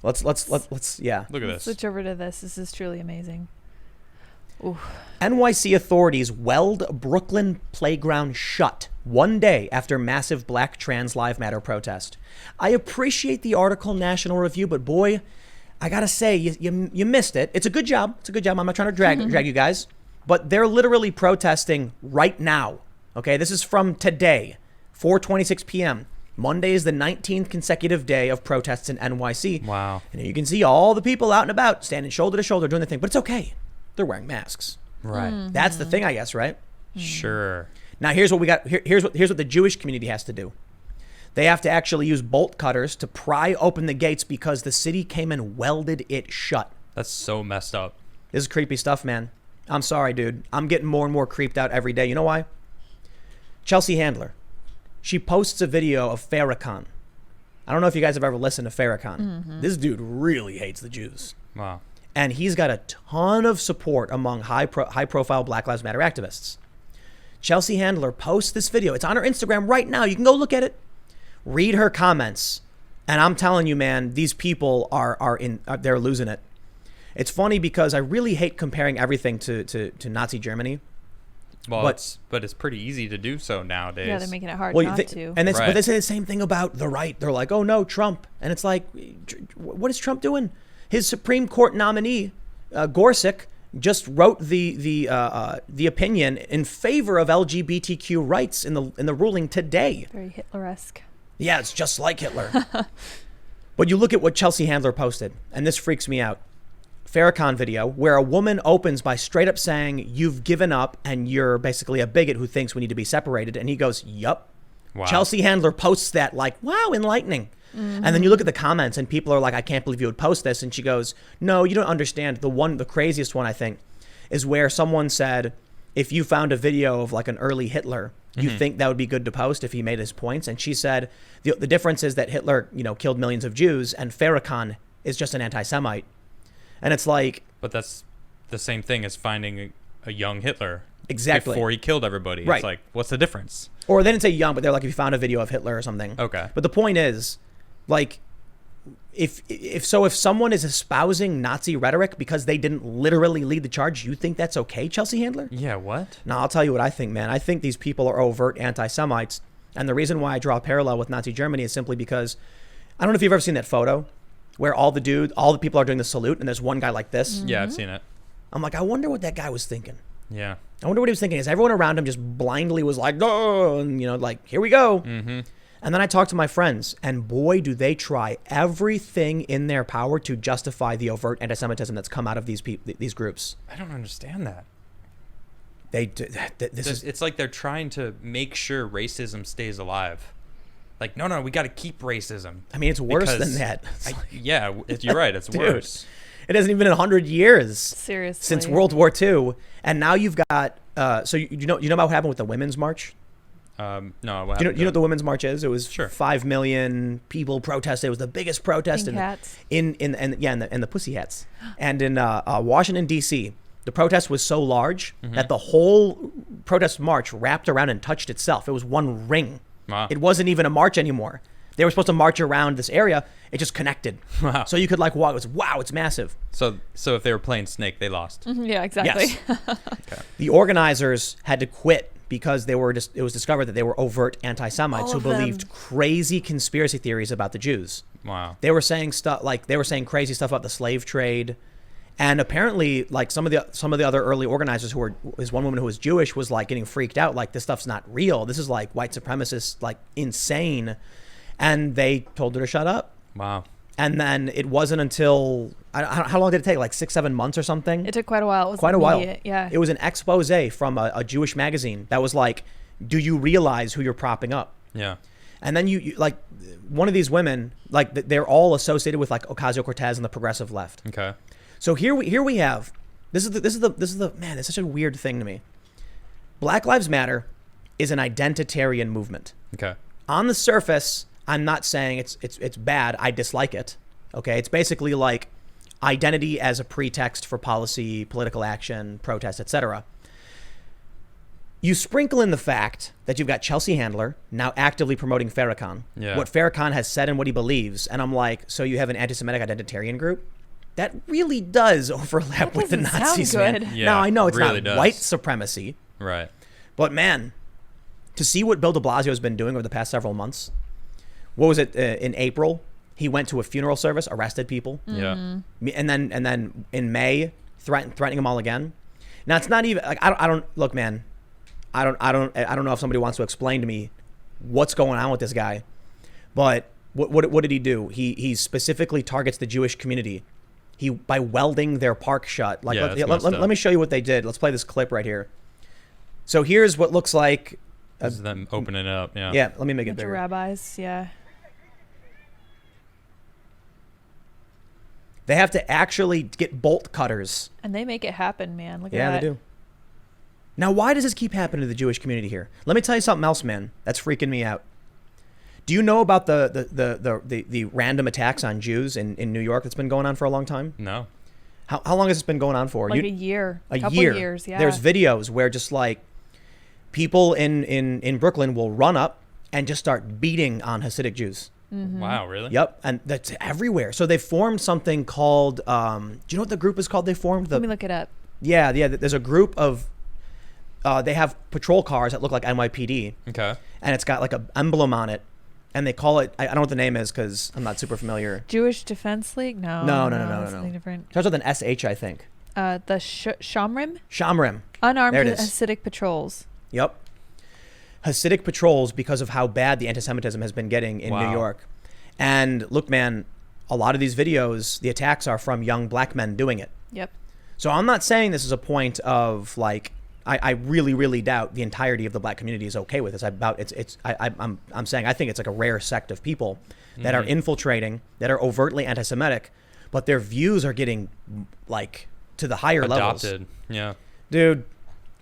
Let's yeah. Look at this. Switch over to this. This is truly amazing. Ooh. NYC authorities weld Brooklyn playground shut 1 day after massive Black Trans Lives Matter protest. I appreciate the article, National Review, but boy, I gotta say, you missed it. It's a good job. It's a good job. I'm not trying to drag you guys, but they're literally protesting right now. Okay, this is from today, 4:26 p.m. Monday is the 19th consecutive day of protests in NYC. Wow. And you can see all the people out and about, standing shoulder to shoulder, doing the thing, but it's okay. They're wearing masks. Right. That's the thing, I guess, right? Sure. Now, here's what we got. Here's what the Jewish community has to do. They have to actually use bolt cutters to pry open the gates because the city came and welded it shut. That's so messed up. This is creepy stuff, man. I'm sorry, dude. I'm getting more and more creeped out every day. You know why? Chelsea Handler. She posts a video of Farrakhan. I don't know if you guys have ever listened to Farrakhan. This dude really hates the Jews. Wow. And he's got a ton of support among high-profile Black Lives Matter activists. Chelsea Handler posts this video. It's on her Instagram right now. You can go look at it. Read her comments. And I'm telling you, man, these people they're losing it. It's funny because I really hate comparing everything to Nazi Germany. Well, but it's pretty easy to do so nowadays. Yeah, they're making it hard not to. And but they say the same thing about the right. They're like, oh no, Trump. And it's like, what is Trump doing? His Supreme Court nominee, Gorsuch, just wrote the opinion in favor of LGBTQ rights in the ruling today. Very Hitler-esque. Yeah, it's just like Hitler. But you look at what Chelsea Handler posted, and this freaks me out. Farrakhan video where a woman opens by straight up saying, you've given up and you're basically a bigot who thinks we need to be separated. And he goes, yup. Wow. Chelsea Handler posts that like, wow, enlightening. And then you look at the comments and people are like, I can't believe you would post this. And she goes, no, you don't understand. The craziest one, I think, is where someone said, if you found a video of like an early Hitler, you think that would be good to post if he made his points. And she said, the difference is that Hitler, killed millions of Jews and Farrakhan is just an anti-Semite. And it's like... But that's the same thing as finding a young Hitler. Exactly. Before he killed everybody. Right. It's like, what's the difference? Or they didn't say young, but they're like, if you found a video of Hitler or something. Okay. But the point is, like, if someone is espousing Nazi rhetoric because they didn't literally lead the charge, you think that's okay, Chelsea Handler? Yeah, what? No, I'll tell you what I think, man. I think these people are overt anti-Semites. And the reason why I draw a parallel with Nazi Germany is simply because, I don't know if you've ever seen that photo where all the people are doing the salute and there's one guy like this. Yeah, I've seen it. I'm like, I wonder what that guy was thinking. Yeah. I wonder what he was thinking. Is everyone around him just blindly was like, oh, and like, here we go. Mm-hmm. And then I talked to my friends, and boy, do they try everything in their power to justify the overt anti-Semitism that's come out of these groups. I don't understand that. It's like they're trying to make sure racism stays alive. Like, no, we got to keep racism. I mean, it's worse than that. You're right. It's Dude, worse. It hasn't even been 100 years. Seriously. Since World War II. And now you've got, so you know about what happened with the Women's March? No. What You know what the Women's March is? It was Sure. 5 million people protested. It was the biggest protest Pink hats. in the pussy hats. And in Washington, D.C., the protest was so large that the whole protest march wrapped around and touched itself. It was one ring. Wow. It wasn't even a march anymore. They were supposed to march around this area. It just connected. Wow. So you could like walk. It's massive. So if they were playing Snake, they lost. Yeah, exactly. Yes. Okay. The organizers had to quit because it was discovered that they were overt anti-Semites who believed crazy conspiracy theories about the Jews. Wow. They were saying crazy stuff about the slave trade. And apparently, like some of the other early organizers is one woman who was Jewish was like getting freaked out, like this stuff's not real. This is like white supremacists, like insane. And they told her to shut up. Wow. And then it wasn't until how long did it take? Like 6-7 months or something. It took quite a while. It was quite a while. Yeah. It was an expose from a Jewish magazine that was like, do you realize who you're propping up? Yeah. And then you like one of these women, like they're all associated with like Ocasio-Cortez and the progressive left. Okay. So here we have this is the man, it's such a weird thing to me. Black Lives Matter is an identitarian movement. Okay. On the surface, I'm not saying it's bad. I dislike it. Okay, it's basically like identity as a pretext for policy, political action, protest, etc. You sprinkle in the fact that you've got Chelsea Handler now actively promoting Farrakhan. Yeah. What Farrakhan has said and what he believes. And I'm like, so you have an anti-Semitic identitarian group? That really does overlap That with the doesn't Nazis, sound man. good. Yeah, Now, I know it's really not does. white supremacy, Right. but man, to see what Bill de Blasio has been doing over the past several months, what was it, in April? He went to a funeral service, arrested people. Yeah. And then in May, threatening them all again. Now, it's not even, like, I don't, look, man, I don't know if somebody wants to explain to me what's going on with this guy, but what did he do? He specifically targets the Jewish community. By welding their park shut. Like, Yeah, let me show you what they did. Let's play this clip right here. So here's what looks like. This is them opening it up. Yeah. Yeah, let me make it Bunch of bigger. rabbis, yeah. They have to actually get bolt cutters. And they make it happen, man. Look Yeah, at that. they do. Now, why does this keep happening to the Jewish community here? Let me tell you something else, man. That's freaking me out. Do you know about the random attacks on Jews in New York that's been going on for a long time? No. How long has this been going on for? Like a year. A couple year. years, yeah. There's videos where just like people in Brooklyn will run up and just start beating on Hasidic Jews. Mm-hmm. Wow. Really? Yep, and that's everywhere. So they formed something called. Do you know what the group is called? They formed Let me look it up. Yeah. There's a group of. They have patrol cars that look like NYPD, Okay. and it's got like an emblem on it, and they call it. I don't know what the name is because I'm not super familiar. Jewish Defense League? No. No. That's something different. Starts with an SH, I think. The Shamrim? Shamrim. Unarmed There it is. Hasidic patrols. Yep. Hasidic patrols because of how bad the anti-Semitism has been getting in New Wow. York. And look, man, a lot of these videos, the attacks are from young black men doing it. Yep. So I'm not saying this is a point of like, I really, really doubt the entirety of the black community is okay with this. I'm saying I think it's like a rare sect of people that are infiltrating, that are overtly anti-Semitic, but their views are getting like to the higher levels. Adopted. Yeah. Dude.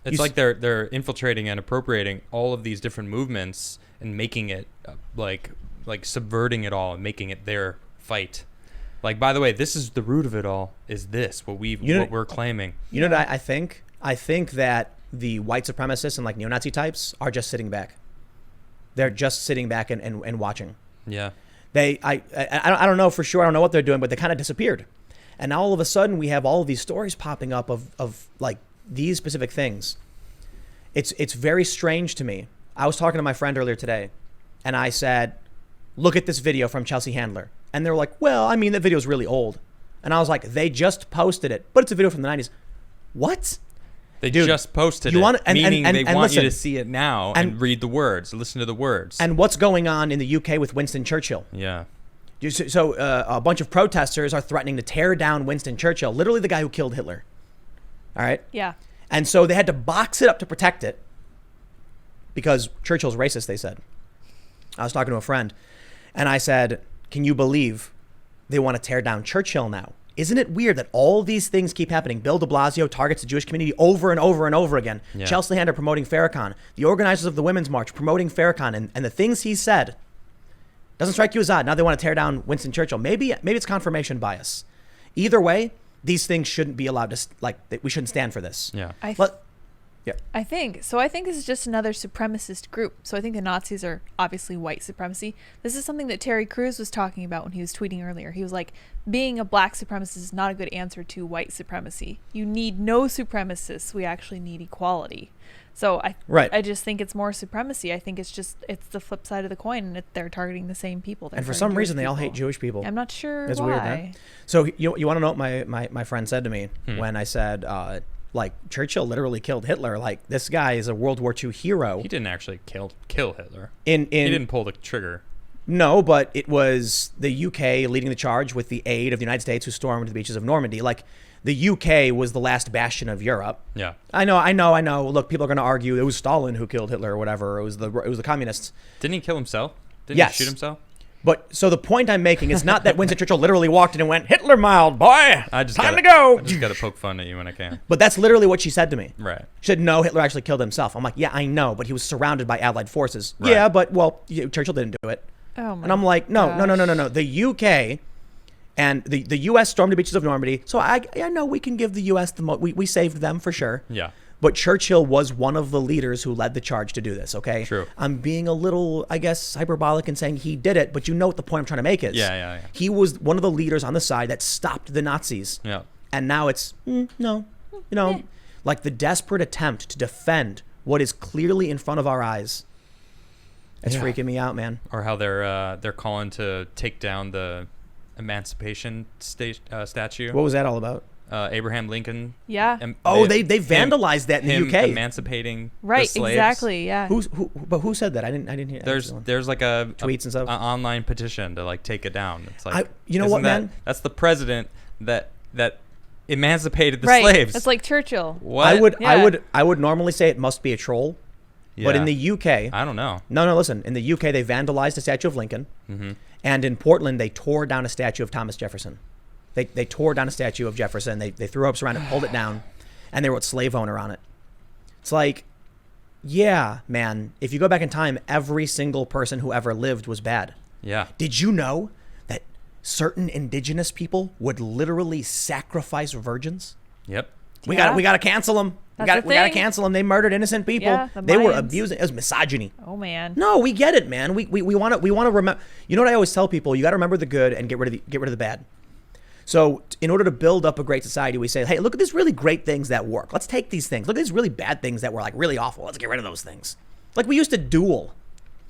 It's like they're infiltrating and appropriating all of these different movements and making it like subverting it all and making it their fight. Like, by the way, this is the root of it all. Is this what we're claiming? You know what I think? I think that the white supremacists and like neo-Nazi types are just sitting back. They're just sitting back and watching. Yeah. I don't know for sure. I don't know what they're doing, but they kind of disappeared. And now all of a sudden we have all of these stories popping up of like these specific things. It's very strange to me. I was talking to my friend earlier today and I said, look at this video from Chelsea Handler. And they're like, well, I mean, that video is really old. And I was like, they just posted it, but it's a video from the 90s. What? They Dude, just posted you it, want- and- meaning and- they and want you listen. to see it now and read the words, listen to the words. And what's going on in the UK with Winston Churchill? yeah. So a bunch of protesters are threatening to tear down Winston Churchill, literally the guy who killed Hitler. All right? Yeah. And so they had to box it up to protect it because Churchill's racist, they said. I was talking to a friend and I said, can you believe they want to tear down Churchill now? Isn't it weird that all these things keep happening? Bill de Blasio targets the Jewish community over and over and over again. Yeah. Chelsea Handler promoting Farrakhan. The organizers of the Women's March promoting Farrakhan. And the things he said doesn't strike you as odd. Now they want to tear down Winston Churchill. Maybe it's confirmation bias. Either way, these things shouldn't be allowed to, we shouldn't stand for this. Yeah. I think this is just another supremacist group. So I think the Nazis are obviously white supremacy. This is something that Terry Crews was talking about when he was tweeting earlier. He was like, being a black supremacist is not a good answer to white supremacy. You need no supremacists. We actually need equality. So I just think it's more supremacy. I think it's the flip side of the coin, and they're targeting the same people. And for some reason, they all hate Jewish people. I'm not sure That's why. weird, man. So you want to know what my friend said to me when I said, like, Churchill literally killed Hitler. Like, this guy is a World War II hero. He didn't actually kill Hitler. He didn't pull the trigger. No, but it was the UK leading the charge with the aid of the United States, who stormed the beaches of Normandy. Like, the UK was the last bastion of Europe. Yeah. I know. Look, people are going to argue it was Stalin who killed Hitler or whatever. It was the communists. Didn't he kill himself? Didn't Yes. he shoot himself? But so the point I'm making is not that Winston Churchill literally walked in and went, Hitler mild, boy, time to go. I just got to poke fun at you when I can. But that's literally what she said to me. Right. She said, no, Hitler actually killed himself. I'm like, yeah, I know, but he was surrounded by Allied forces. Right. Yeah, but, well, Churchill didn't do it. Oh my And I'm like, no. The UK and the US stormed the beaches of Normandy. So I know we can give the US we saved them for sure. Yeah. But Churchill was one of the leaders who led the charge to do this, okay? True. I'm being a little, I guess, hyperbolic in saying he did it, but you know what the point I'm trying to make is. Yeah. He was one of the leaders on the side that stopped the Nazis. Yeah. And now it's, no, like the desperate attempt to defend what is clearly in front of our eyes. It's freaking me out, man. Or how they're calling to take down the Emancipation statue. What was that all about? Abraham Lincoln. Yeah. They vandalized that in the UK. Emancipating Right. the slaves. Exactly. Yeah. Who said that? I didn't hear. There's like a tweets and stuff. An online petition to like take it down. It's like you know what, man? That's the president that emancipated the right. slaves. It's like Churchill. What? I would normally say it must be a troll. Yeah. But in the UK, I don't know. No, listen. In the UK, they vandalized a statue of Lincoln, and in Portland, they tore down a statue of Thomas Jefferson. They tore down a statue of Jefferson. They threw ropes around it, pulled it down, and they wrote slave owner on it. It's like, yeah, man. If you go back in time, every single person who ever lived was bad. Yeah. Did you know that certain indigenous people would literally sacrifice virgins? Yep. We got to cancel them. We got to cancel them. They murdered innocent people. Yeah, they were Mayans. abusing. It was misogyny. Oh man. No, we get it, man. We want to remember. You know what I always tell people? You got to remember the good and get rid of the bad. So in order to build up a great society, we say, hey, look at these really great things that work. Let's take these things. Look at these really bad things that were like really awful. Let's get rid of those things. Like we used to duel.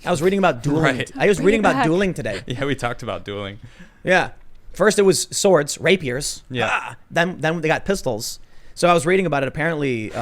I was reading about dueling. Right. I was reading about dueling today. Yeah, we talked about dueling. Yeah. First it was swords, rapiers. Yeah. Then they got pistols. So I was reading about it. Apparently,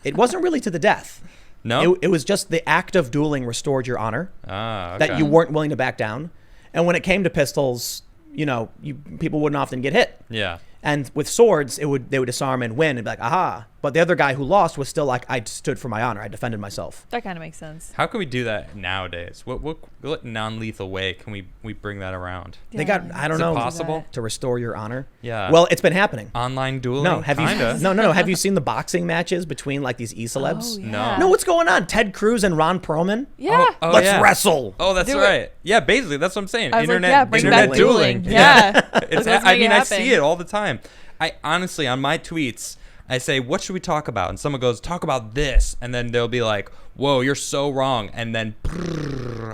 it wasn't really to the death. No? It was just the act of dueling restored your honor. Ah, okay. That you weren't willing to back down. And when it came to pistols, people wouldn't often get hit. Yeah. And with swords, they would disarm and win and be like, aha. But the other guy who lost was still like, I stood for my honor. I defended myself. That kind of makes sense. How can we do that nowadays? What non-lethal way can we bring that around? They got, I don't know. Is it possible? To restore your honor? Yeah. Well, it's been happening. Online dueling? No, have Kinda. you? No. Have you seen the boxing matches between like these e-celebs? Oh, yeah. No, what's going on? Ted Cruz and Ron Perlman? Yeah. Oh, Let's yeah. wrestle. Oh, that's Do it. right. Yeah, basically, that's what I'm saying. I was Internet, bring internet back dueling. Yeah. It's, Let's I make mean, it I happen. see it all the time. I honestly, on my tweets, I say, what should we talk about? And someone goes, talk about this. And then they'll be like, whoa, you're so wrong. And then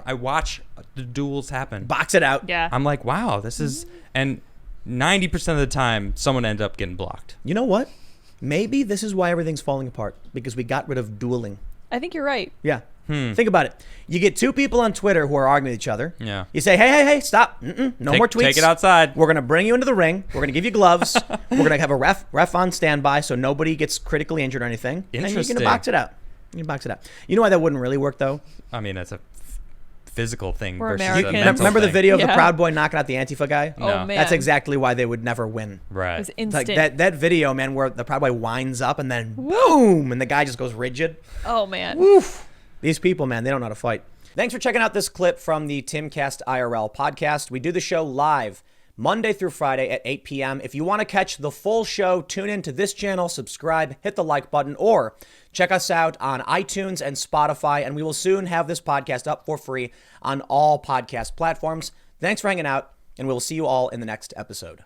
I watch the duels happen. Box it out. Yeah. I'm like, wow, this is... And 90% of the time, someone ends up getting blocked. You know what? Maybe this is why everything's falling apart. Because we got rid of dueling. I think you're right. Yeah. Think about it. You get two people on Twitter who are arguing with each other. Yeah. You say, hey, stop. No more tweets. Take it outside. We're going to bring you into the ring. We're going to give you gloves. We're going to have a ref on standby so nobody gets critically injured or anything. And you're going to box it out. You know why that wouldn't really work, though? I mean, it's a physical thing We're versus Americans. a mental Remember the thing. video of the Yeah. Proud Boy knocking out the Antifa guy? No. Oh man. That's exactly why they would never win. Right. It was It's like instant. that video, man, where the Proud Boy winds up and then boom, and the guy just goes rigid. Oh man. Woof. These people, man, they don't know how to fight. Thanks for checking out this clip from the Timcast IRL podcast. We do the show live Monday through Friday at 8 p.m. If you want to catch the full show, tune in to this channel, subscribe, hit the like button, or check us out on iTunes and Spotify, and we will soon have this podcast up for free on all podcast platforms. Thanks for hanging out, and we'll see you all in the next episode.